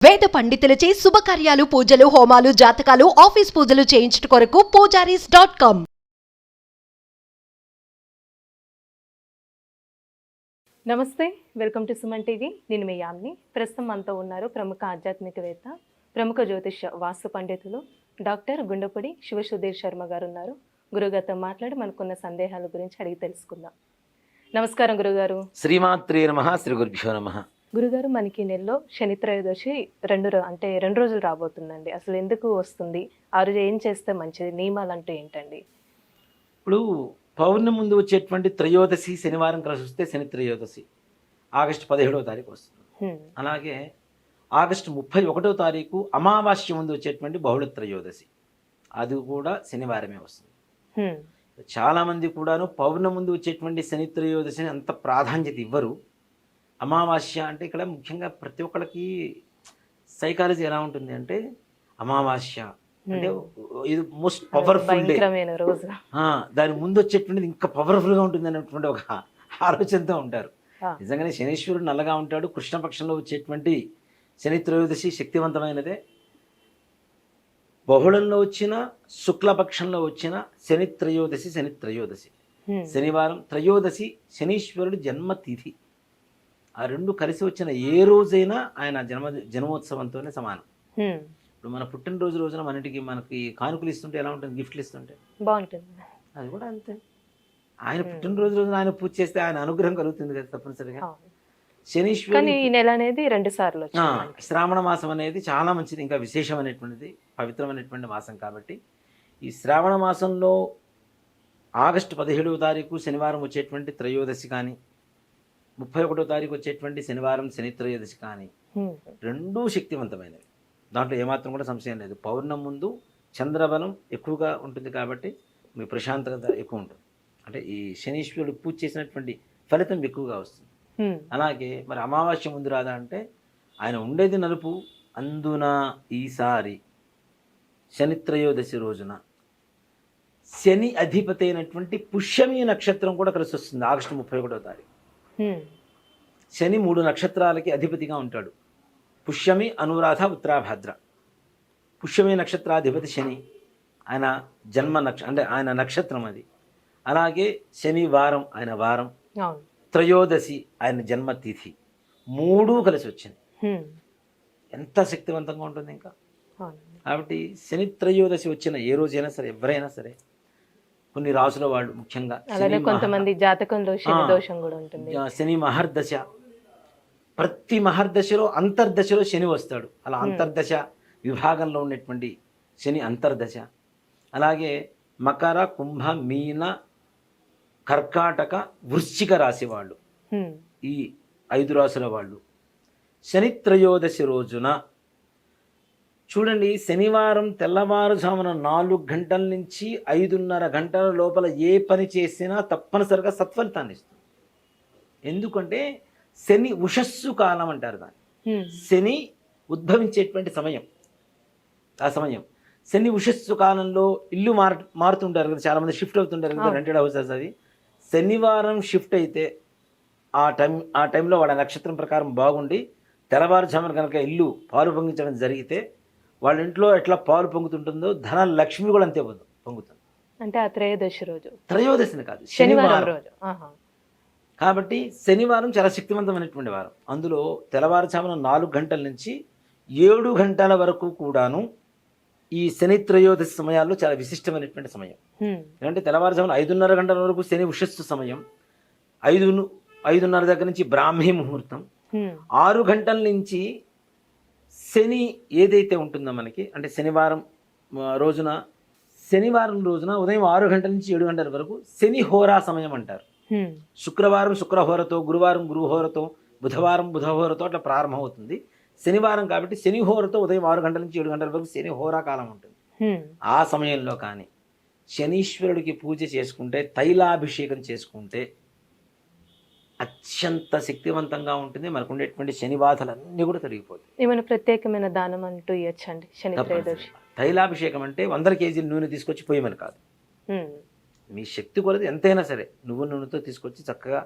వేద పండితులచే శుభకార్యాలు పూజలు హోమాలు జాతకాలు ఆఫీస్ పూజలు చేయించుట కొరకు పూజారీస్.com. నమస్తే, వెల్కమ్ టు సుమన్ టీవీ. నేను మీ యామ్ని. ప్రస్తుతం మనతో ఉన్నారు ప్రముఖ ఆధ్యాత్మికవేత్త, ప్రముఖ జ్యోతిష్య వాస్తు పండితులు డాక్టర్ గుండపూడి శివసుధీర్ శర్మ గారు ఉన్నారు. గురుగారితో మాట్లాడి మనకున్న సందేహాల గురించి అడిగి తెలుసుకుందాం. నమస్కారం గురుగారు. శ్రీమాత్రే నమః. శ్రీ గురుభ్యో నమః. గురుగారు, మనకి నెలలో శని త్రయోదశి రెండు రోజులు రాబోతుందండి. అసలు ఎందుకు వస్తుంది? ఆ రోజు ఏం చేస్తే మంచిది? నియమాలు అంటే ఏంటండి? ఇప్పుడు పౌర్ణమి ముందు వచ్చేటువంటి త్రయోదశి శనివారం కలిసి వస్తే శని త్రయోదశి ఆగస్టు 17వ తారీఖు వస్తుంది. అలాగే ఆగస్టు 31వ తారీఖు అమావాస్య ముందు వచ్చేటువంటి బహుళ త్రయోదశి, అది కూడా శనివారమే వస్తుంది. చాలామంది కూడాను పౌర్ణమి ముందు వచ్చేటువంటి శని త్రయోదశిని అంత ప్రాధాన్యత ఇవ్వరు. అమావాస్య అంటే ఇక్కడ ముఖ్యంగా ప్రతి ఒక్కరికి సైకాలజీ ఎలా ఉంటుంది అంటే, అమావాస్య అంటే ఇది మోస్ట్ పవర్ఫుల్ డే, దాని ముందు వచ్చేటువంటిది ఇంకా పవర్ఫుల్గా ఉంటుంది అనేటువంటి ఒక ఆలోచనతో ఉంటారు. నిజంగానే శనీశ్వరుడు నల్లగా ఉంటాడు. కృష్ణపక్షంలో వచ్చేటువంటి శని త్రయోదశి శక్తివంతమైనదే. బహుళంలో వచ్చిన శుక్లపక్షంలో వచ్చిన శని త్రయోదశి శనివారం త్రయోదశి శనీశ్వరుడు జన్మతిథి. ఆ రెండు కలిసి వచ్చిన ఏ రోజైనా ఆయన జన్మోత్సవంతోనే సమానం. ఇప్పుడు మన పుట్టినరోజు రోజున మనకి కానుకలు ఇస్తుంటే ఎలా ఉంటుంది? గిఫ్ట్లు ఇస్తుంటే బాగుంటుంది. అది కూడా అంతే. ఆయన పుట్టినరోజు రోజున ఆయన పూజ చేస్తే ఆయన అనుగ్రహం కలుగుతుంది కదా తప్పనిసరిగా. శనీశ్వరుడు ఈ నెల అనేది 2 సార్లు శ్రావణ మాసం అనేది చాలా మంచిది, ఇంకా విశేషమైనటువంటిది, పవిత్రమైనటువంటి మాసం. కాబట్టి ఈ శ్రావణ మాసంలో ఆగస్టు 17వ తారీఖు శనివారం వచ్చేటువంటి త్రయోదశి కానీ, 31వ తారీఖు వచ్చేటువంటి శనివారం శని త్రయోదశి కానీ రెండూ శక్తివంతమైనవి. దాంట్లో ఏమాత్రం కూడా సంశయం లేదు. పౌర్ణమి ముందు చంద్రబలం ఎక్కువగా ఉంటుంది కాబట్టి మీ ప్రశాంతత ఎక్కువ ఉంటుంది. అంటే ఈ శనీశ్వరుడు పూజ చేసినటువంటి ఫలితం ఎక్కువగా వస్తుంది. అలాగే మరి అమావాస్య ముందు రాదా అంటే, ఆయన ఉండేది నలుపు, అందున ఈసారి శని త్రయోదశి రోజున శని అధిపతి అయినటువంటి పుష్యమి నక్షత్రం కూడా కలిసి వస్తుంది. ఆగస్టు 31వ తారీఖు శని 3 నక్షత్రాలకి అధిపతిగా ఉంటాడు. పుష్యమి, అనురాధ, ఉత్తరాభాద్ర. పుష్యమి నక్షత్రాధిపతి శని, ఆయన జన్మ అంటే ఆయన నక్షత్రం అది. అలాగే శనివారం ఆయన వారం, త్రయోదశి ఆయన జన్మతిథి, 3 కలిసి వచ్చింది. ఎంత శక్తివంతంగా ఉంటుంది ఇంకా. కాబట్టి శని త్రయోదశి వచ్చిన ఏ రోజైనా సరే, ఎవరైనా సరే, కొన్ని రాసుల వాళ్ళు ముఖ్యంగా కొంతమంది జాతకంలో శని దోషం కూడా ఉంటుంది. శని మహర్దశ, ప్రతి మహర్దశలో అంతర్దశలో శని వస్తాడు. అలా అంతర్దశ విభాగంలో ఉన్నటువంటి శని అంతర్దశ. అలాగే మకర, కుంభ, మీన, కర్కాటక, వృశ్చిక రాశి వాళ్ళు, ఈ 5 రాసుల వాళ్ళు శని త్రయోదశి రోజున చూడండి, శనివారం తెల్లవారుజామున 4 గంటల నుంచి 5:30 గంటల లోపల ఏ పని చేసినా తప్పనిసరిగా సత్ఫలితాన్ని ఇస్తుంది. ఎందుకంటే శని ఉషస్సు కాలం అంటారు దాన్ని. శని ఉద్భవించేటువంటి సమయం, ఆ సమయం శని ఉషస్సు కాలంలో ఇల్లు మారుతుంటారు కదా, చాలామంది షిఫ్ట్ అవుతుంటారు కదా, రెంటెడ్ హౌసెస్. అది శనివారం షిఫ్ట్ అయితే ఆ టైంలో వాళ్ళ నక్షత్రం ప్రకారం బాగుండి తెల్లవారుజామున కనుక ఇల్లు పాలు పొంగించడం జరిగితే, వాళ్ళ ఇంట్లో ఎట్లా పాలు పొంగుతుంటుందో ధన లక్ష్మి కూడా అంతే పొంగుతుంది. అంటే ఆ త్రయోదశి రోజు, త్రయోదశిని కాదు, శనివారం రోజు. కాబట్టి శనివారం చాలా శక్తివంతమైనటువంటి వారం. అందులో తెల్లవారుజామున 4 గంటల నుంచి 7 గంటల వరకు కూడాను ఈ శని త్రయోదశి సమయాల్లో చాలా విశిష్టమైనటువంటి సమయం. ఎందుకంటే తెల్లవారుజామున 5:30 గంటల వరకు శని ఉషస్సు సమయం, 5:30 దగ్గర నుంచి బ్రాహ్మీ ముహూర్తం, 6 గంటల నుంచి శని ఏదైతే ఉంటుందో మనకి, అంటే శనివారం రోజున ఉదయం 6 గంటల నుంచి 7 గంటల వరకు శని హోరా సమయం అంటారు. శుక్రవారం శుక్రహోరతో, గురువారం గురుహోరతో, బుధవారం బుధహోరతో అట్లా ప్రారంభమవుతుంది. శనివారం కాబట్టి శని హోరతో ఉదయం 6 గంటల నుంచి 7 గంటల వరకు శని హోరా కాలం ఉంటుంది. ఆ సమయంలో కానీ శనీశ్వరుడికి పూజ చేసుకుంటే, తైలాభిషేకం చేసుకుంటే అత్యంత శక్తివంతంగా ఉంటుంది. మనకు ఉండేటువంటి శని బాధలన్నీ కూడా తొలగిపోతాయి. ఏమైనా ప్రత్యేకమైన దానం అంటూ ఇవ్వచ్చండి శని త్రయోదశి? తైలాభిషేకం అంటే 100 కేజీల నూనె తీసుకొచ్చి పోయమని కాదు. మీ శక్తి కొలది ఎంతైనా సరే నువ్వు నూనెతో తీసుకొచ్చి చక్కగా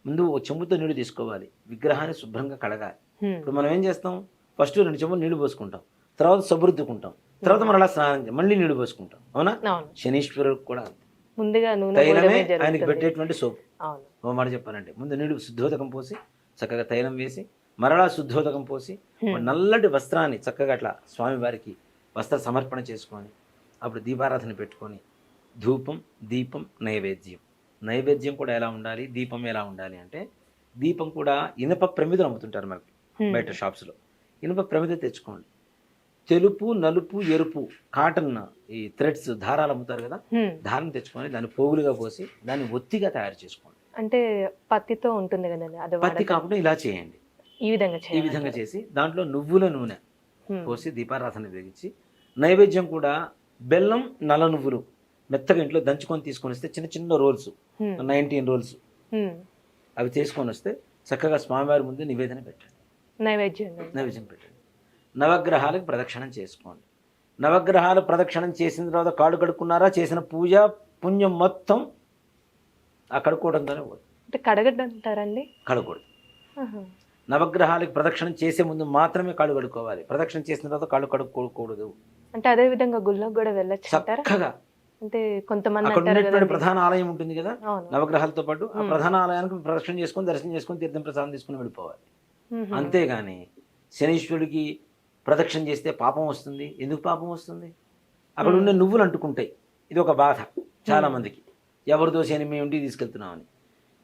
ముందు చెంబుతో నీళ్ళు తీసుకోవాలి, విగ్రహాన్ని శుభ్రంగా కడగాలి. ఇప్పుడు మనం ఏం చేస్తాం, ఫస్ట్ 2 చెంబులు నీళ్లు పోసుకుంటాం, తర్వాత సబ్బురుద్దుకుంటాం, తర్వాత మరలా స్నానం మళ్ళీ నీళ్లు పోసుకుంటాం. అవునా? అవును. శనీశ్వరుడు కూడా అంతే. ముందుగా నూనె తైలమే పోయడమే ఆయనకి జరుగుతుంది. పెట్టేటువంటి సోపు. అవును. ఓ మాట చెప్పాలంటే ముందు నీళ్లు శుద్ధోదకం పోసి చక్కగా తైలం వేసి మరలా శుద్ధోదకం పోసి నల్లటి వస్త్రాన్ని చక్కగా అట్లా స్వామివారికి వస్త్ర సమర్పణ చేసుకొని అప్పుడు దీపారాధన పెట్టుకొని ధూపం, దీపం, నైవేద్యం. నైవేద్యం కూడా ఎలా ఉండాలి, దీపం ఎలా ఉండాలి అంటే దీపం కూడా ఇనుప ప్రమిదలు అమ్ముతుంటారు మనకి బయట షాప్స్లో. ఇనుప ప్రమిద తెచ్చుకోండి. తెలుపు, నలుపు, ఎరుపు కాటన్ ఈ థ్రెడ్స్ దారాలు అమ్ముతారు కదా, దారం తెచ్చుకొని దాన్ని పోగులుగా పోసి దాన్ని ఒత్తిగా తయారు చేసుకోండి. అంటే పత్తితో ఉంటుంది కదండి, అది పత్తి కాకుండా ఇలా చేయండి. ఈ విధంగా ఈ చేయాలి. విధంగా చేసి దాంట్లో నువ్వుల నూనె పోసి దీపారాధన వెలిగించి నైవేద్యం కూడా బెల్లం, నల్ల నువ్వులు మెత్తగా ఇంట్లో దంచుకొని తీసుకొని వస్తే చిన్న చిన్న రోల్స్ 19 రోల్స్ అవి తీసుకొని వస్తే చక్కగా స్వామివారి ముందు నివేదన పెట్టండి. నైవేద్యం పెట్టండి. నవగ్రహాలకు ప్రదక్షిణం చేసుకోండి. నవగ్రహాలు ప్రదక్షిణం చేసిన తర్వాత కాళ్ళు కడుక్కున్నారా, చేసిన పూజ పుణ్యం మొత్తం ఆ కడుక్కోవడంతోనే పోదు. అంటే కడగడ్డ అంటారండి? కడగకూడదు. నవగ్రహాలకు ప్రదక్షిణం చేసే ముందు మాత్రమే కాళ్ళు కడుక్కోవాలి. ప్రదక్షిణ చేసిన తర్వాత కాళ్ళు కడుక్కోకూడదు. అంటే అదే విధంగా గుళ్ళకు కూడా వెళ్ళొచ్చు అంటారా? చక్కగా అంటే కొంతమంది అక్కడ అంటారు ఉన్నటువంటి కదండి. ప్రధాన ఆలయం ఉంటుంది కదా అవును. నవగ్రహాలతో పాటు, ఆ ప్రధాన ఆలయానికి ప్రదక్షిణ చేసుకొని దర్శనం చేసుకొని తీర్థం ప్రసాదం తీసుకుని వెళ్ళిపోవాలి. అంతేగాని శనీశ్వరుడికి ప్రదక్షిణ చేస్తే పాపం వస్తుంది. ఎందుకు పాపం వస్తుంది? అక్కడ ఉండే నువ్వులు అంటుకుంటాయి. ఇది ఒక బాధ చాలా మందికి. ఎవరిదో శని మేము ఇంటికి తీసుకెళ్తున్నామని.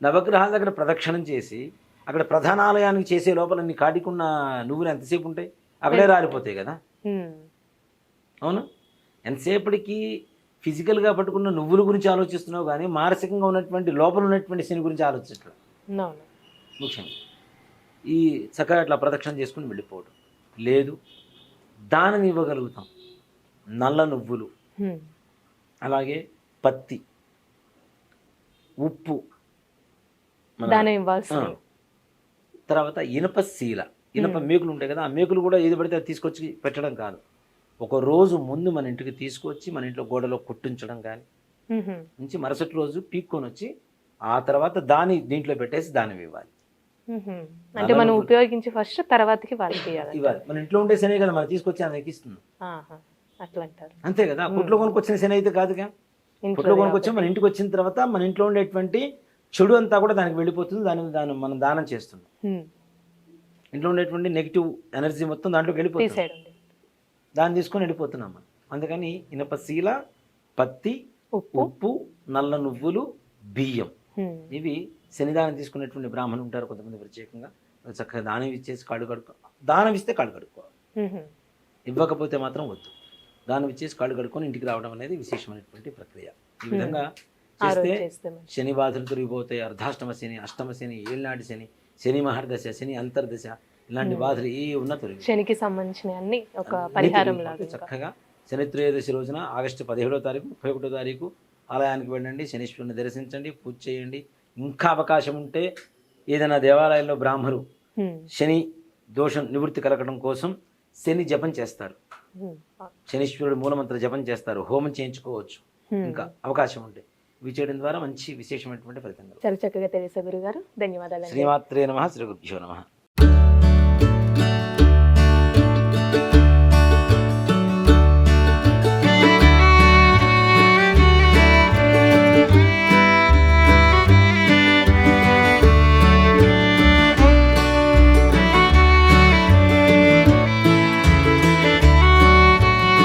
నవగ్రహాల దగ్గర ప్రదక్షిణం చేసి అక్కడ ప్రధాన ఆలయానికి చేసే లోపల నీ కాటికున్న నువ్వులు ఎంతసేపు ఉంటాయి? అక్కడే రాలిపోతాయి కదా. అవును. ఎంతసేపటికి ఫిజికల్గా పట్టుకున్న నువ్వుల గురించి ఆలోచిస్తున్నావు కానీ మానసికంగా ఉన్నటువంటి లోపల ఉన్నటువంటి శని గురించి ఆలోచించట్లేదు. ముఖ్యంగా ఈ చక్కగా అట్లా ప్రదక్షిణ చేసుకుని వెళ్ళిపోవడం. లేదు దానం ఇవ్వగలుగుతాం. నల్ల నువ్వులు, అలాగే పత్తి, ఉప్పు, దానం ఇవ్వాల్సి. తర్వాత ఇనప శీల, ఇనప మేకులు ఉంటాయి కదా, ఆ మేకులు కూడా ఏది పడితే అది తీసుకొచ్చి పెట్టడం కాదు. ఒక రోజు ముందు మన ఇంటికి తీసుకొచ్చి మన ఇంట్లో గోడలో కొట్టించడం కానీ నుంచి మరుసటి రోజు పీక్కొని వచ్చి ఆ తర్వాత దాన్ని దీంట్లో పెట్టేసి దానం ఇవ్వాలి. అంటే మనం ఉపయోగించి ఫస్ట్ తర్వాతకి వాళ్ళకి ఇవ్వాలి. మన ఇంట్లో ఉండే శని కదా మనం తీసుకొచ్చి ఆమెకి ఇస్తున్నాం. అట్లా అంటారు. అంతే కదా. కొట్లో కొనుక్కొచ్చిన శని అయితే కాదుగా. కొట్లో కొనుక్కొచ్చి మన ఇంటికి వచ్చిన తర్వాత మన ఇంట్లో ఉండేటువంటి చెడు అంతా కూడా దానికి వెళ్ళిపోతుంది. దాన్ని మనం దానం చేస్తున్నాం. ఇంట్లో ఉండేటువంటి నెగిటివ్ ఎనర్జీ మొత్తం దాంట్లోకి వెళ్ళిపోతుంది. దాన్ని తీసుకొని వెళ్ళిపోతున్నాం మనం. అందుకని ఇనప శీల, పత్తి, ఉప్పు, నల్ల నువ్వులు, బియ్యం, ఇవి శనిదానం తీసుకునేటువంటి బ్రాహ్మణులు ఉంటారు కొంతమంది ప్రత్యేకంగా. చక్కగా దానం ఇచ్చేసి కాళ్ళు కడుక్కో. దానం ఇస్తే కాళ్ళు కడుక్కోవాలి. ఇవ్వకపోతే మాత్రం వద్దు. దానం ఇచ్చేసి కాళ్ళు కడుక్కొని ఇంటికి రావడం అనేది విశేషమైనటువంటి ప్రక్రియ. ఈ విధంగా చేస్తే శని బాధలు తొలగిపోతాయి. అర్ధాష్టమ శని, అష్టమ శని, ఏళ్ళనాటి శని, శని మహర్దశ, శని అంతర్దశ, ఇలాంటి బాధలు ఏ ఉన్నా తొలగి శనికి సంబంధించిన అన్ని ఒక పరిహారం లాగా చక్కగా శని త్రయోదశి రోజున ఆగస్టు 17వ తారీఖు 31వ తారీఖు ఆలయానికి వెళ్ళండి. శనీశ్వరుని దర్శించండి, పూజ చేయండి. ఇంకా అవకాశం ఉంటే ఏదైనా దేవాలయంలో బ్రాహ్మరు శని దోషం నివృత్తి కలగడం కోసం శని జపం చేస్తారు. శనీశ్వరుడు మూలమంత్ర జపం చేస్తారు. హోమం చేయించుకోవచ్చు ఇంకా అవకాశం ఉంటే. ఇవి చేయడం ద్వారా మంచి విశేషమైనటువంటి ఫలితం. చాలా చక్కగా తెలిసే గురుగారు, ధన్యవాదాలు. శ్రీమాత్రే నమః. శ్రీ గురుభ్యో నమః.